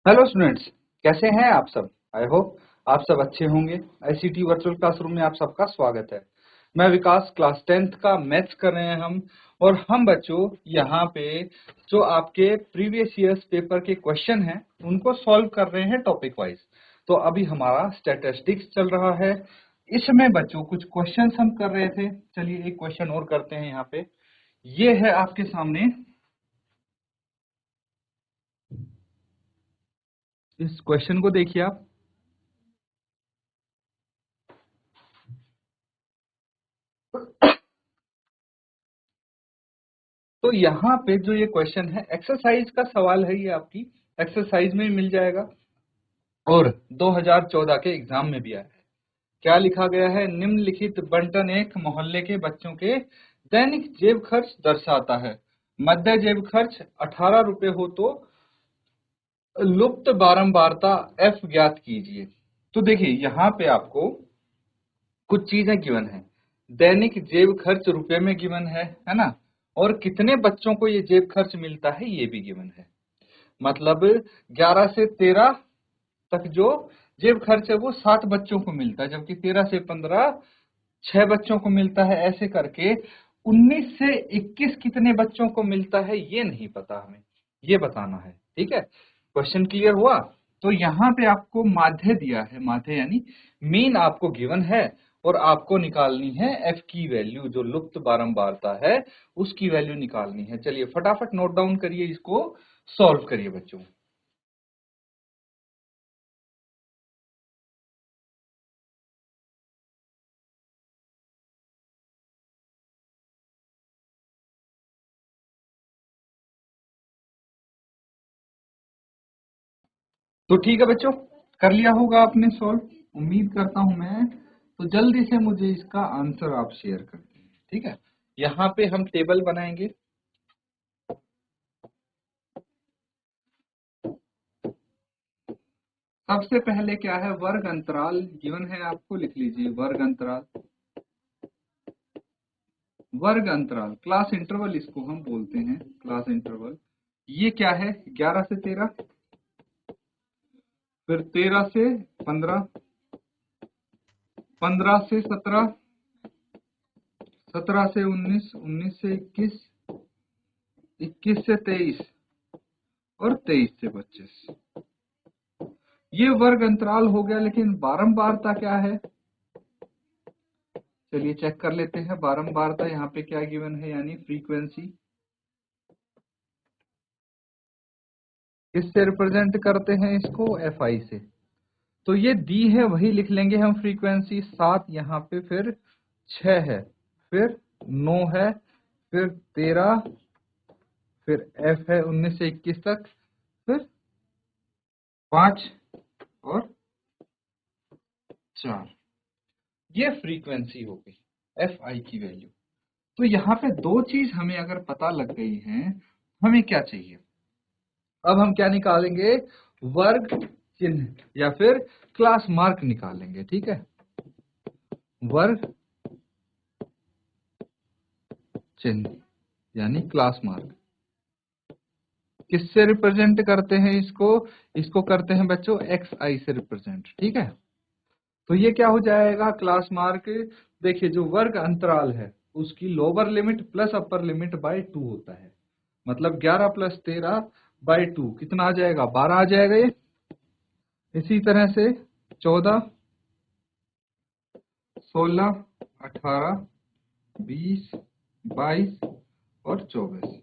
Hello students, कैसे हैं आप सब। आई होप आप सब अच्छे होंगे। आईसीटी वर्चुअल क्लासरूम में आप सबका स्वागत है। मैं विकास, क्लास 10th का मैथ्स कर रहे हैं हम बच्चों यहाँ पे जो आपके प्रीवियस ईयर्स पेपर के क्वेश्चन हैं उनको सॉल्व कर रहे हैं टॉपिक वाइज। तो अभी हमारा स्टैटिस्टिक्स चल रहा है। इसमें बच्चों कुछ क्वेश्चंस हम कर रहे थे। चलिए एक क्वेश्चन और करते हैं। यहाँ पे ये है आपके सामने, इस क्वेश्चन को देखिए आप। तो यहाँ पे जो ये क्वेश्चन है एक्सरसाइज का सवाल है, ये आपकी एक्सरसाइज में मिल जाएगा और 2014 के एग्जाम में भी आया है। क्या लिखा गया है? निम्नलिखित बंटन एक मोहल्ले के बच्चों के दैनिक जेब खर्च दर्शाता है। मध्य जेब खर्च 18 रुपए हो तो लुप्त बारंबारता एफ ज्ञात कीजिए। तो देखिए यहाँ पे आपको कुछ चीजें गिवन है। दैनिक जेब खर्च रुपए में गिवन है ना। और कितने बच्चों को ये जेब खर्च मिलता है ये भी गिवन है। मतलब 11 से 13 तक जो जेब खर्च है वो 7 बच्चों को मिलता है, जबकि 13 से 15 6 बच्चों को मिलता है। ऐसे करके 19 से 21 कितने बच्चों को मिलता है ये नहीं पता हमें, ये बताना है। ठीक है, क्वेश्चन क्लियर हुआ? तो यहाँ पे आपको माध्य दिया है, माध्य यानी मीन आपको गिवन है और आपको निकालनी है एफ की वैल्यू, जो लुप्त बारंबारता है उसकी वैल्यू निकालनी है। चलिए फटाफट नोट डाउन करिए, इसको सॉल्व करिए बच्चों। तो ठीक है बच्चों, कर लिया होगा आपने सॉल्व, उम्मीद करता हूं मैं। तो जल्दी से मुझे इसका आंसर आप शेयर कर दें। ठीक है, यहाँ पे हम टेबल बनाएंगे। सबसे पहले क्या है, वर्ग अंतराल गिवन है आपको, लिख लीजिए वर्ग अंतराल। वर्ग अंतराल क्लास इंटरवल इसको हम बोलते हैं, क्लास इंटरवल। ये क्या है, 11 से 13, फिर 13 से 15, 15 से 17, 17 से 19, 19 से 21, 21 से 23 और 23 से 25। ये वर्ग अंतराल हो गया, लेकिन बारंबारता क्या है? चलिए चेक कर लेते हैं। बारंबारता यहाँ पे क्या गिवन है, यानी फ्रीक्वेंसी किससे रिप्रेजेंट करते हैं इसको? एफ आई से। तो ये दी है वही लिख लेंगे हम, फ्रीक्वेंसी 7 यहाँ पे, फिर 6 है, फिर 9 है, फिर 13, फिर एफ है 19 से 21 तक, फिर 5 और 4। ये फ्रीक्वेंसी हो गई एफ आई की वैल्यू। तो यहाँ पे दो चीज हमें अगर पता लग गई है, हमें क्या चाहिए? अब हम क्या निकालेंगे? वर्ग चिन्ह या फिर क्लास मार्क निकालेंगे। ठीक है, वर्ग चिन्ह यानी क्लास मार्क किससे रिप्रेजेंट करते हैं इसको? इसको करते हैं बच्चों एक्स आई से रिप्रेजेंट। ठीक है, तो ये क्या हो जाएगा क्लास मार्क? देखिए जो वर्ग अंतराल है उसकी lower limit plus upper limit by 2 होता है। मतलब 11 प्लस 13 बाय 2 कितना आ जाएगा? 12 आ जाएगा ये। इसी तरह से 14, 16, 18, 20, 22 और 24।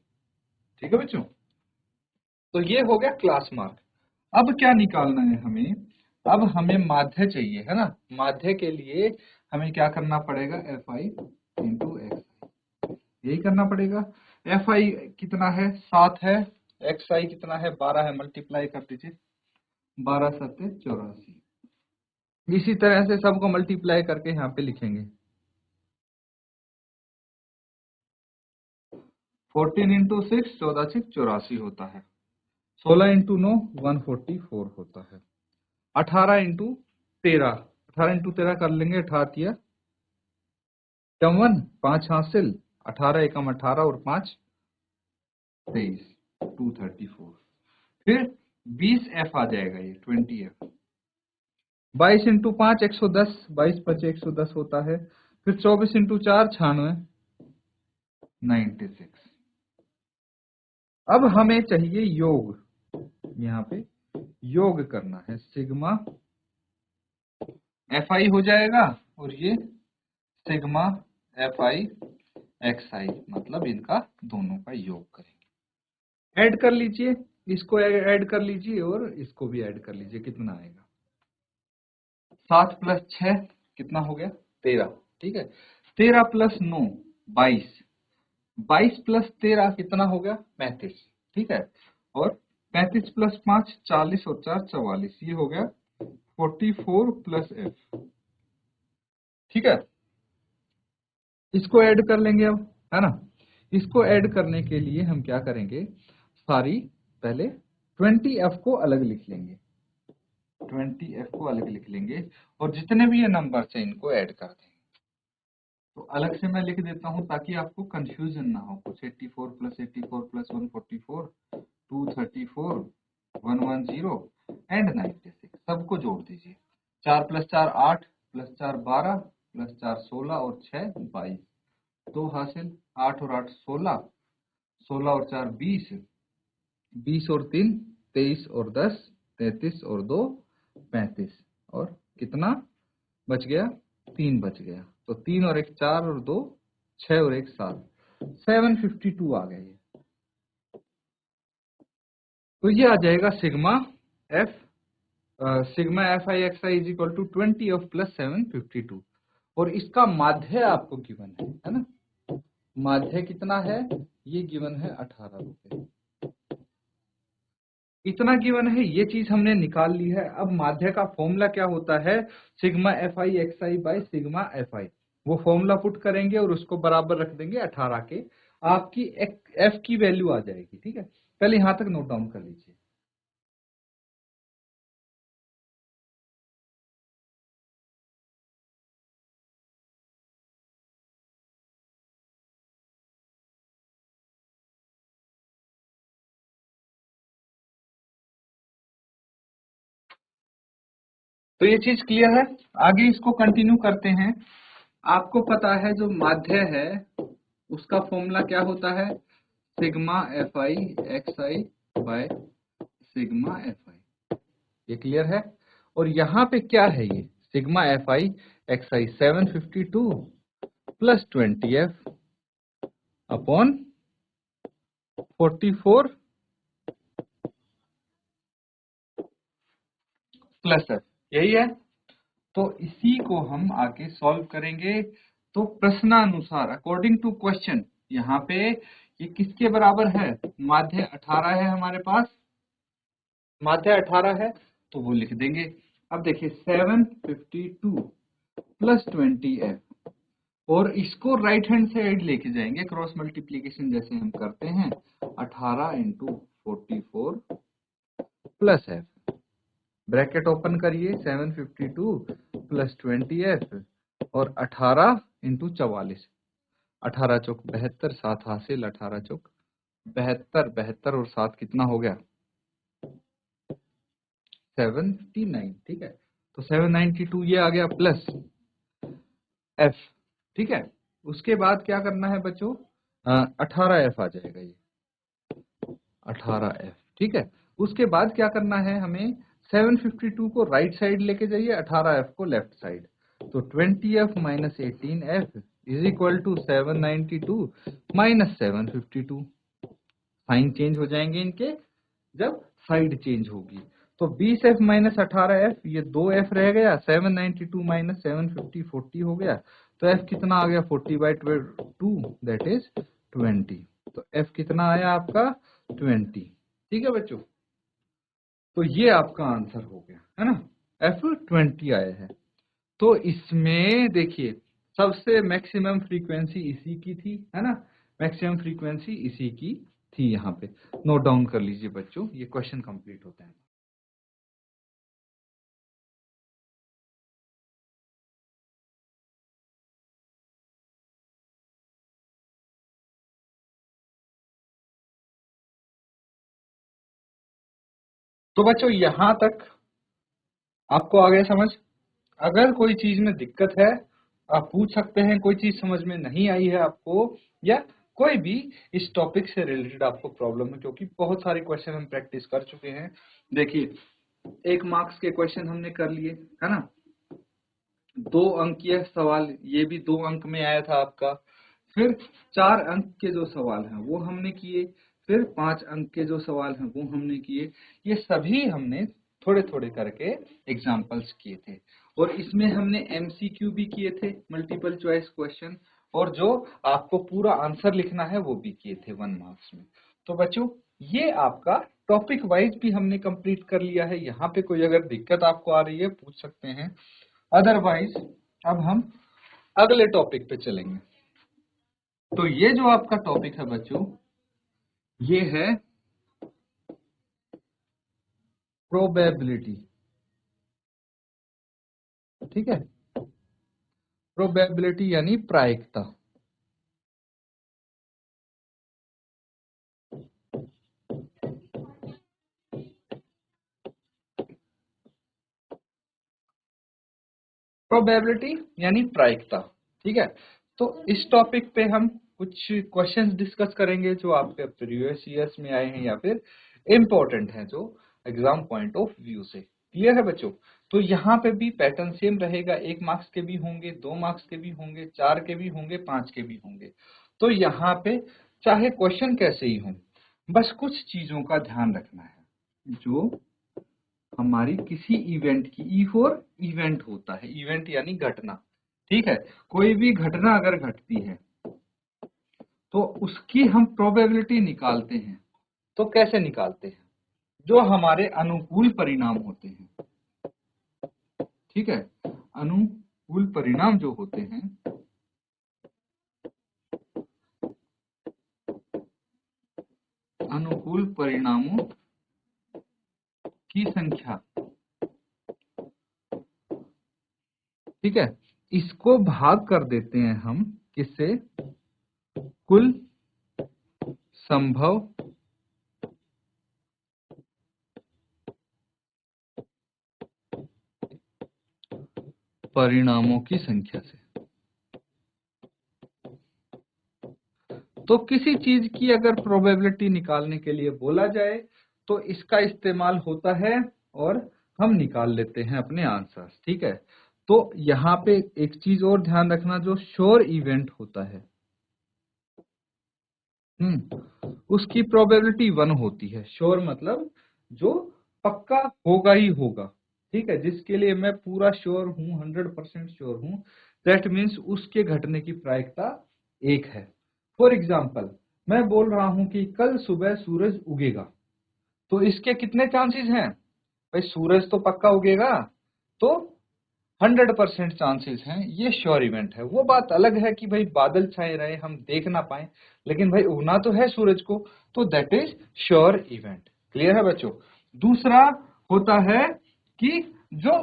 ठीक है बच्चों, तो ये हो गया क्लास मार्क। अब क्या निकालना है हमें? अब हमें माध्य चाहिए, है ना। माध्य के लिए हमें क्या करना पड़ेगा? एफ आई इंटू एक्स, यही करना पड़ेगा। एफ आई कितना है? 7 है। एक्स आई कितना है? 12 है। मल्टीप्लाई कर दीजिए, 12 सत्ते 84। इसी तरह से सबको मल्टीप्लाई करके यहाँ पे लिखेंगे। 14 इंटू 6, 14 6 84 होता है। 16 इंटू 9 144 होता है। 18 इंटू 13, 18 इंटू 13 कर लेंगे। 18 51, 5 हासिल, 18 एकम 18 और 5 23, 234। फिर 20f आ जाएगा ये 20f। 22 इंटू 5 110, 22 5 110 होता है। फिर 24 इंटू 4 96, 96। अब हमें चाहिए योग, यहाँ पे योग करना है। सिग्मा एफ आई हो जाएगा और ये सिग्मा एफ आई एक्स आई, मतलब इनका दोनों का योग करेंगे। ऐड कर लीजिए, इसको ऐड कर लीजिए और इसको भी ऐड कर लीजिए, कितना आएगा? 7 प्लस 6 कितना हो गया? 13। ठीक है, 13 प्लस 9 22, 22 प्लस 13 कितना हो गया? 35। ठीक है, और 35 प्लस 5 40 और 4 44, ये हो गया 44 प्लस एफ। ठीक है, इसको ऐड कर लेंगे अब, है ना। इसको ऐड करने के लिए हम क्या करेंगे, सारी पहले 20f को अलग लिख लेंगे, 20f को अलग लिख लेंगे और जितने भी ये नंबर है इनको ऐड कर देंगे। तो अलग से मैं लिख देता हूं ताकि आपको कंफ्यूजन ना हो कुछ। 84 प्लस 84 प्लस 144, 234, 110 एंड 96, सबको जोड़ दीजिए। 4 प्लस 4 8, प्लस 4 12, प्लस 4 16 और 6 22, 2 हासिल, 8 और 8 16, 16 और 4 20, 20 और 3 23 और 10 33 और 2 35, और कितना बच गया? 3 बच गया। तो 3 और 1 4 और 2 6 और 1 7, 752 आ गया ये। तो ये आ जाएगा sigma F, sigma F I X I is equal to 20 plus 752। और इसका माध्य आपको गिवन है ना। माध्य कितना है? ये गिवन है 18 रुपए। इतना गिवन है, ये चीज हमने निकाल ली है। अब माध्य का फॉर्मूला क्या होता है? Sigma F I X I by sigma F आई। वो फॉर्मूला पुट करेंगे और उसको बराबर रख देंगे 18 के, आपकी एफ की वैल्यू आ जाएगी। ठीक है, पहले यहां तक नोट डाउन कर लीजिए। तो ये चीज क्लियर है, आगे इसको कंटिन्यू करते हैं। आपको पता है जो माध्य है उसका फॉर्मूला क्या होता है? Sigma F I X I by sigma F आई। ये क्लियर है। और यहाँ पे क्या है? ये sigma F I X I 752 plus 20f upon 44 plus F, यही है। तो इसी को हम आगे सॉल्व करेंगे। तो प्रश्नानुसार अकॉर्डिंग टू क्वेश्चन, यहाँ पे ये किसके बराबर है? माध्य 18 है हमारे पास, माध्य 18 है तो वो लिख देंगे। अब देखिए 752 प्लस 20f, और इसको राइट हैंड साइड लेके जाएंगे, क्रॉस मल्टीप्लीकेशन जैसे हम करते हैं। 18 into 44 plus F, bracket open करिए, 752 प्लस 20f और 18 इंटू 44, 18 चौक 72, 7 हासिल, 18 चौक 72, 72 और 7 कितना हो गया? 79। ठीक है, तो 792 ये आ गया प्लस एफ। ठीक है, उसके बाद क्या करना है बच्चों? 18f आ जाएगा ये, 18f। ठीक है, उसके बाद क्या करना है हमें? 752 को राइट साइड लेके जाइए, 18f को लेफ्ट साइड। तो 20f minus 18f is equal to 792 minus 752। Sign change हो जाएंगे इनके जब साइड चेंज होगी। तो 20f माइनस 18f, ये 2f रह गया, 792 माइनस 750 40 हो गया। तो f कितना आ गया? 40/2, दैट इज 20। तो f कितना आया आपका? 20। ठीक है बच्चों, तो ये आपका आंसर हो गया, है ना। f 20 आया है। तो इसमें देखिए सबसे मैक्सिमम फ्रीक्वेंसी इसी की थी, है ना। मैक्सिमम फ्रीक्वेंसी इसी की थी। यहाँ पे नोट डाउन कर लीजिए बच्चों, ये क्वेश्चन कंप्लीट होता है। तो बच्चों यहां तक आपको आ गया समझ। अगर कोई चीज में दिक्कत है आप पूछ सकते हैं, कोई चीज समझ में नहीं आई है आपको, या कोई भी इस टॉपिक से रिलेटेड आपको प्रॉब्लम है, क्योंकि बहुत सारे क्वेश्चन हम प्रैक्टिस कर चुके हैं। देखिए 1 मार्क्स के क्वेश्चन हमने कर लिए है ना, 2 अंकीय सवाल ये भी 2 अंक में आया था आपका, फिर 4 अंक के जो सवाल हैं वो हमने किए, फिर 5 अंक के जो सवाल हैं वो हमने किए। ये सभी हमने थोड़े थोड़े करके एग्जाम्पल्स किए थे, और इसमें हमने एमसीक्यू भी किए थे, मल्टीपल चॉइस क्वेश्चन, और जो आपको पूरा आंसर लिखना है वो भी किए थे 1 मार्क्स में। तो बच्चों ये आपका टॉपिक वाइज भी हमने कंप्लीट कर लिया है। यहाँ पे कोई अगर दिक्कत आपको आ रही है पूछ सकते हैं, अदरवाइज अब हम अगले टॉपिक पे चलेंगे। तो ये जो आपका टॉपिक है बच्चों, ये है प्रोबेबिलिटी। ठीक है, प्रोबेबिलिटी यानी प्रायिकता। प्रोबेबिलिटी यानी प्रायिकता। ठीक है, तो इस टॉपिक पे हम कुछ क्वेश्चंस डिस्कस करेंगे जो आपके प्रीवियस ईयर्स में आए हैं या फिर इम्पोर्टेंट हैं जो एग्जाम पॉइंट ऑफ व्यू से। क्लियर है बच्चों? तो यहाँ पे भी पैटर्न सेम रहेगा, 1 मार्क्स के भी होंगे, 2 मार्क्स के भी होंगे, 4 के भी होंगे, 5 के भी होंगे। तो यहाँ पे चाहे क्वेश्चन कैसे ही हों, बस कुछ चीजों का ध्यान रखना है जो हमारी किसी इवेंट की, ई फॉर इवेंट होता है, इवेंट यानी घटना। ठीक है, कोई भी घटना अगर घटती है तो उसकी हम प्रोबेबिलिटी निकालते हैं। तो कैसे निकालते हैं? जो हमारे अनुकूल परिणाम होते हैं, ठीक है, अनुकूल परिणाम जो होते हैं, अनुकूल परिणामों की संख्या, ठीक है, इसको भाग कर देते हैं हम किससे? कुल संभव परिणामों की संख्या से। तो किसी चीज की अगर प्रोबेबिलिटी निकालने के लिए बोला जाए तो इसका इस्तेमाल होता है और हम निकाल लेते हैं अपने आंसर। ठीक है, तो यहाँ पे एक चीज और ध्यान रखना, जो श्योर इवेंट होता है उसकी प्रोबेबिलिटी 1 होती है। श्योर मतलब जो पक्का होगा ही होगा। ठीक है, जिसके लिए मैं पूरा श्योर हूं, 100% श्योर हूं, दैट मीन्स उसके घटने की प्रायिकता 1 है। फॉर एग्जाम्पल मैं बोल रहा हूं कि कल सुबह सूरज उगेगा, तो इसके कितने चांसेस हैं? भाई सूरज तो पक्का उगेगा, तो 100% चांसेस हैं, ये श्योर इवेंट है। वो बात अलग है कि भाई बादल छाए रहे हम देख ना पाए, लेकिन भाई उगना तो है सूरज को, तो that is sure event. Clear है बच्चों? दूसरा होता है कि जो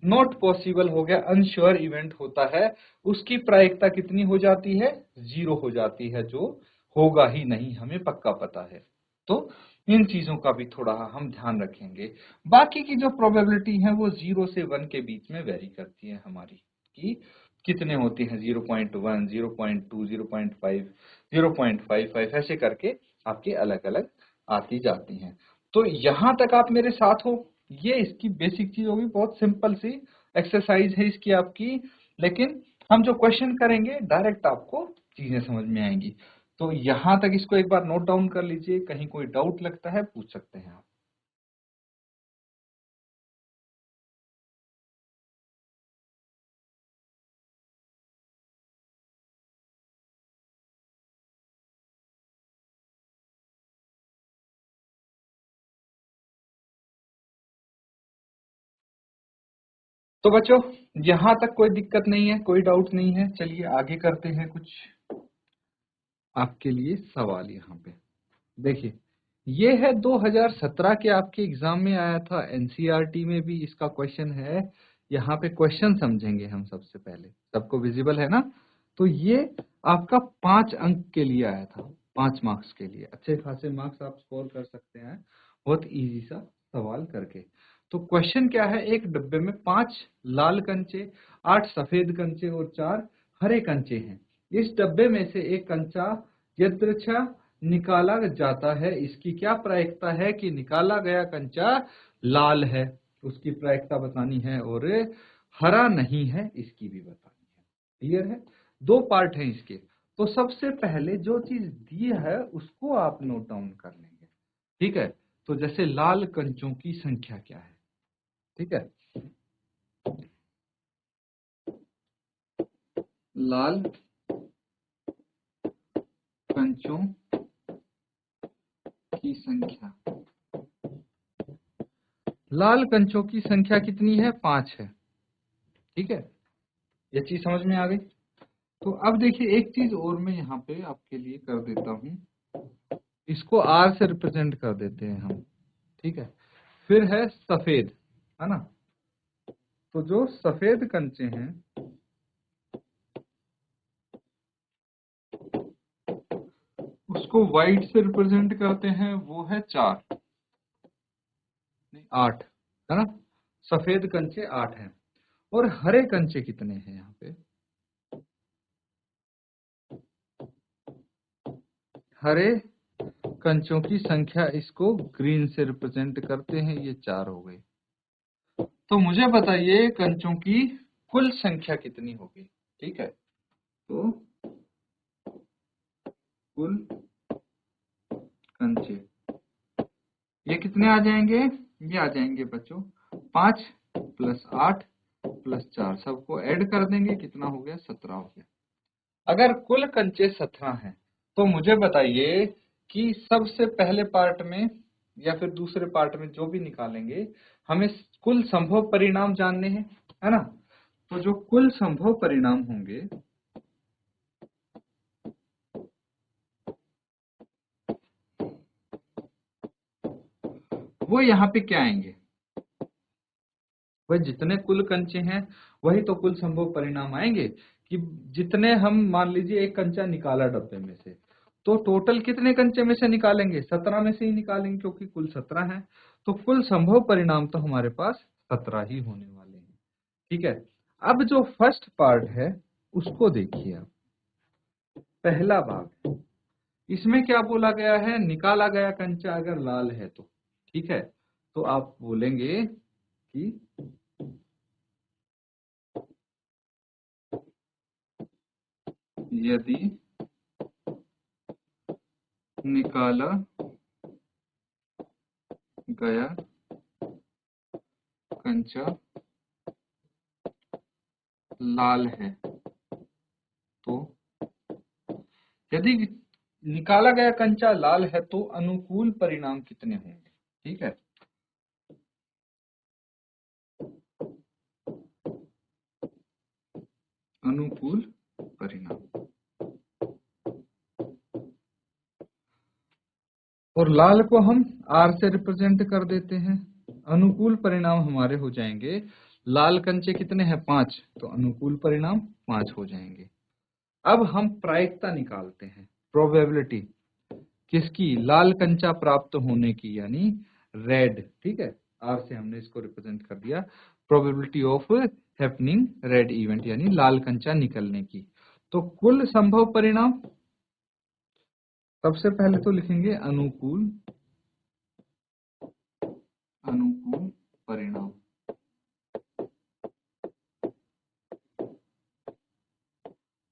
नॉट पॉसिबल हो गया, अनश्योर इवेंट होता है, उसकी प्रायिकता कितनी हो जाती है? 0 हो जाती है, जो होगा ही नहीं, हमें पक्का पता है। तो इन चीजों का भी थोड़ा हम ध्यान रखेंगे। बाकी की जो प्रोबेबिलिटी है वो 0 से 1 के बीच में वेरी करती है हमारी, कि कितने होती हैं, 0.1, 0.2, 0.5, 0.55 ऐसे करके आपके अलग अलग आती जाती हैं। तो यहां तक आप मेरे साथ हो, ये इसकी बेसिक चीज होगी, बहुत सिंपल सी एक्सरसाइज है इसकी आपकी, लेकिन हम जो क्वेश्चन करेंगे डायरेक्ट आपको चीजें समझ में आएंगी। तो यहां तक इसको एक बार नोट डाउन कर लीजिए, कहीं कोई डाउट लगता है पूछ सकते हैं आप। तो बच्चों यहां तक कोई दिक्कत नहीं है, कोई डाउट नहीं है। चलिए आगे करते हैं कुछ आपके लिए सवाल। यहाँ पे देखिए, ये है 2017 के आपके एग्जाम में आया था, एनसीईआरटी में भी इसका क्वेश्चन है। यहाँ पे क्वेश्चन समझेंगे हम सबसे पहले, सबको विजिबल है ना? तो ये आपका 5 अंक के लिए आया था, 5 मार्क्स के लिए। अच्छे खासे मार्क्स आप स्कोर कर सकते हैं, बहुत इजी सा सवाल करके। तो क्वेश्चन क्या है, एक डब्बे में 5 लाल कंचे, 8 सफेद कंचे और 4 हरे कंचे हैं। इस डब्बे में से एक कंचा यदृच्छा निकाला जाता है, इसकी क्या प्रायिकता है कि निकाला गया कंचा लाल है, उसकी प्रायिकता बतानी है, और हरा नहीं है इसकी भी बतानी है। क्लियर है? 2 पार्ट हैं इसके। तो सबसे पहले जो चीज दी है उसको आप नोट डाउन कर लेंगे। ठीक है? तो जैसे लाल कंचों की संख्या क्या है, ठीक है, लाल कंचों की संख्या, लाल कंचों की संख्या कितनी है, 5 है। ठीक है, ये चीज समझ में आ गई। तो अब देखिए एक चीज और मैं यहाँ पे आपके लिए कर देता हूं, इसको R से रिप्रेजेंट कर देते हैं हम। ठीक है, फिर है सफेद, है ना। तो जो सफेद कंचे हैं उसको व्हाइट से रिप्रेजेंट करते हैं, वो है 4 नहीं 8, है ना। सफेद कंचे 8 हैं। और हरे कंचे कितने हैं यहाँ पे, हरे कंचों की संख्या इसको ग्रीन से रिप्रेजेंट करते हैं, ये 4 हो गए। तो मुझे बताइए कंचों की कुल संख्या कितनी होगी। ठीक है, तो कुल कंचे ये कितने आ जाएंगे, ये आ जाएंगे बच्चों 5 + 8 + 4, सबको ऐड कर देंगे, कितना हो गया, 17 हो गया। अगर कुल कंचे 17 हैं तो मुझे बताइए कि सबसे पहले पार्ट में या फिर दूसरे पार्ट में जो भी निकालेंगे, हमें कुल संभव परिणाम जानने हैं, है ना। तो जो कुल संभव परिणाम होंगे वो यहाँ पे क्या आएंगे, वही जितने कुल कंचे हैं वही तो कुल संभव परिणाम आएंगे। कि जितने हम मान लीजिए एक कंचा निकाला डब्बे में से, तो टोटल कितने कंचे में से निकालेंगे, 17 में से ही निकालेंगे, क्योंकि कुल 17 है। तो कुल संभव परिणाम तो हमारे पास 17 ही होने वाले हैं। ठीक है, अब जो फर्स्ट पार्ट है उसको देखिए आप, पहला भाग, इसमें क्या बोला गया है, निकाला गया कंचा अगर लाल है तो, ठीक है, तो आप बोलेंगे कि यदि निकाला गया कंचा लाल है तो, यदि निकाला गया कंचा लाल है तो अनुकूल परिणाम कितने होंगे। ठीक है, अनुकूल परिणाम, और लाल को हम R से रिप्रेजेंट कर देते हैं। अनुकूल परिणाम हमारे हो जाएंगे, लाल कंचे कितने हैं, 5, तो अनुकूल परिणाम 5 हो जाएंगे। अब हम प्रायिकता निकालते हैं, प्रोबेबिलिटी किसकी, लाल कंचा प्राप्त होने की, यानी रेड। ठीक है, R से हमने इसको रिप्रेजेंट कर दिया, probability of happening red event, यानी लाल कंचा निकलने की। तो कुल संभव परिणाम, सबसे पहले तो लिखेंगे अनुकूल, अनुकूल परिणाम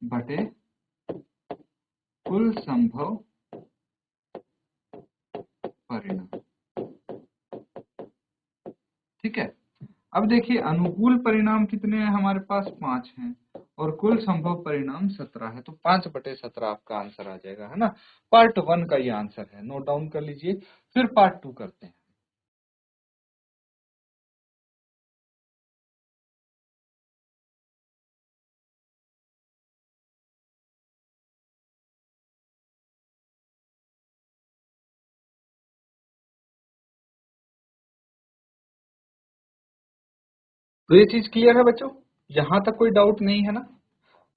बटे कुल संभव परिणाम। ठीक है, अब देखिए अनुकूल परिणाम कितने हैं हमारे पास, 5 हैं, और कुल संभव परिणाम 17 है, तो 5/17 आपका आंसर आ जाएगा, है ना। पार्ट 1 का ये आंसर है, नोट डाउन कर लीजिए। फिर पार्ट 2 करते हैं। तो ये चीज क्लियर है बच्चों, यहां तक कोई डाउट नहीं है ना।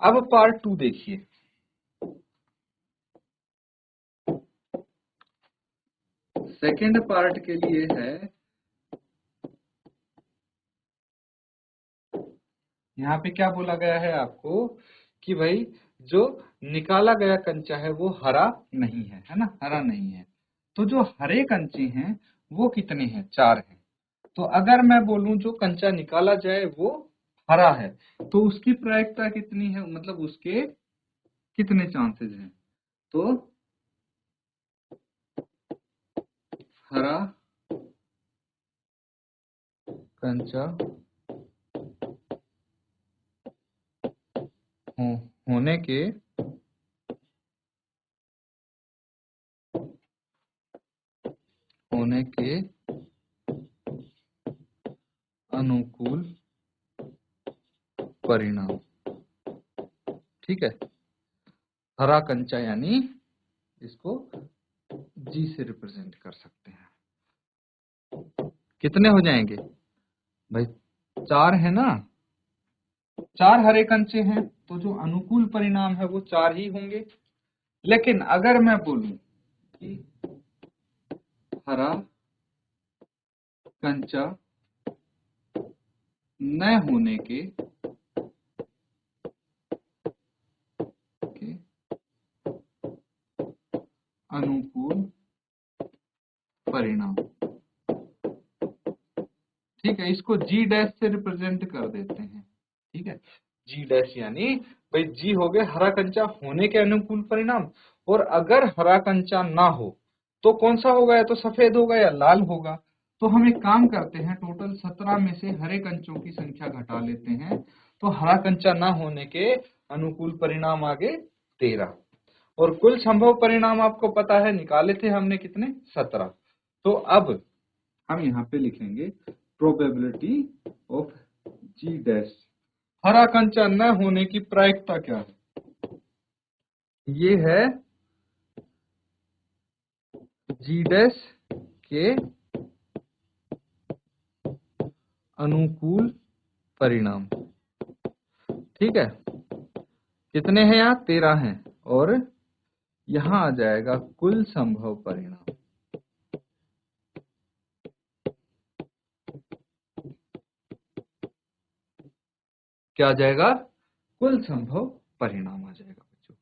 अब पार्ट 2 देखिए। सेकेंड पार्ट के लिए है यहाँ पे क्या बोला गया है आपको कि भाई जो निकाला गया कंचा है वो हरा नहीं है ना, हरा नहीं है। तो जो हरे कंचे हैं वो कितने हैं? 4 हैं। तो अगर मैं बोलूं जो कंचा निकाला जाए वो हरा है तो उसकी प्रायिकता कितनी है, मतलब उसके कितने चांसेस हैं? तो हरा कंचा हो, होने के अनुकूल परिणाम। ठीक है, हरा कंचा यानी इसको जी से रिप्रेजेंट कर सकते हैं। कितने हो जाएंगे भाई? 4 है ना, 4 हरे कंचे हैं तो जो अनुकूल परिणाम है वो 4 ही होंगे। लेकिन अगर मैं बोलूं कि हरा कंचा न होने के अनुकूल परिणाम, ठीक है, इसको जी डैश से रिप्रेजेंट कर देते हैं। ठीक है, जी डैश यानी भाई जी हो गए हरा कंचा होने के अनुकूल परिणाम, और अगर हरा कंचा ना हो तो कौन सा होगा? या तो सफेद होगा या लाल होगा। तो हम एक काम करते हैं, टोटल 17 में से हरे कंचों की संख्या घटा लेते हैं, तो हरा कंचा ना होने के अनुकूल परिणाम आगे 13, और कुल संभव परिणाम आपको पता है निकाले थे हमने कितने? 17। तो अब हम यहाँ पे लिखेंगे प्रोबेबिलिटी ऑफ जी डैश, हरा कंचा न होने की प्रायिकता क्या है? ये है जी डैश के अनुकूल परिणाम। ठीक है, कितने हैं यहाँ? 13 हैं, और यहाँ आ जाएगा कुल संभव परिणाम। क्या आ जाएगा? कुल संभव परिणाम आ जाएगा बच्चों।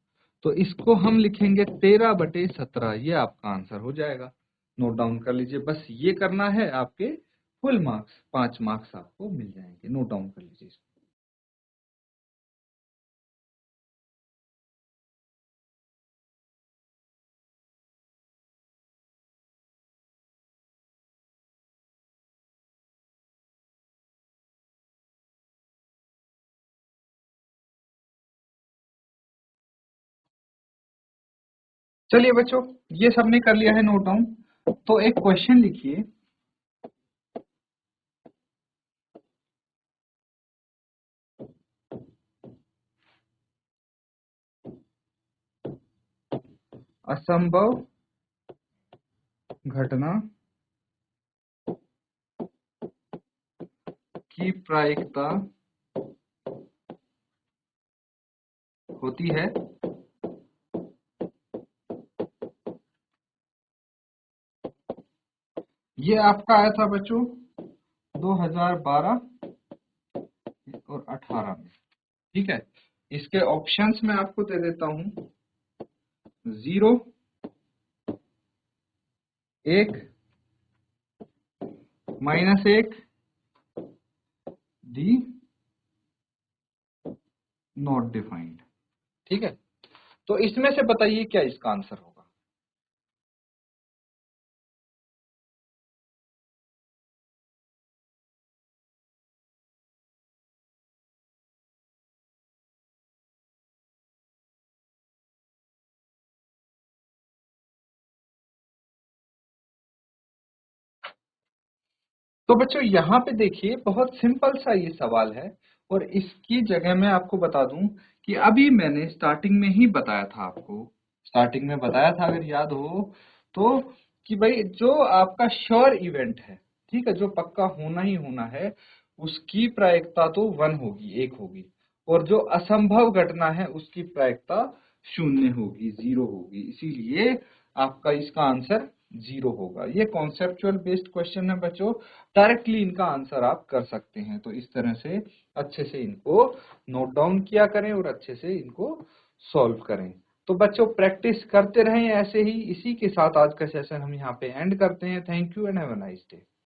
तो इसको हम लिखेंगे 13/17, ये आपका आंसर हो जाएगा। नोट डाउन कर लीजिए, बस ये करना है, आपके फुल मार्क्स 5 मार्क्स आपको मिल जाएंगे। नोट डाउन कर लीजिए इसको। चलिए बच्चों, ये सबने कर लिया है नोट डाउन। तो एक क्वेश्चन लिखिए, असंभव घटना की प्रायिकता होती है ये आपका आया था बच्चों 2012 और 18 में। ठीक है, इसके ऑप्शंस मैं आपको दे देता हूं, 0, 1, -1, डी नॉट डिफाइंड। ठीक है, तो इसमें से बताइए क्या इसका आंसर होगा? तो बच्चों यहाँ पे देखिए, बहुत सिंपल सा ये सवाल है, और इसकी जगह मैं आपको बता दूं कि अभी मैंने स्टार्टिंग में ही बताया था आपको, स्टार्टिंग में बताया था अगर याद हो तो, कि भाई जो आपका श्योर इवेंट है, ठीक है, जो पक्का होना ही होना है, उसकी प्रायिकता तो 1 होगी, 1 होगी, और जो असंभव घटना है उसकी प्रायिकता 0 होगी, 0 होगी। इसीलिए आपका इसका आंसर 0 होगा। ये कॉन्सेप्चुअल बेस्ड क्वेश्चन है बच्चों, डायरेक्टली इनका आंसर आप कर सकते हैं। तो इस तरह से अच्छे से इनको नोट डाउन किया करें और अच्छे से इनको सॉल्व करें। तो बच्चों प्रैक्टिस करते रहें ऐसे ही। इसी के साथ आज का सेशन हम यहाँ पे एंड करते हैं। Thank you and have a nice day.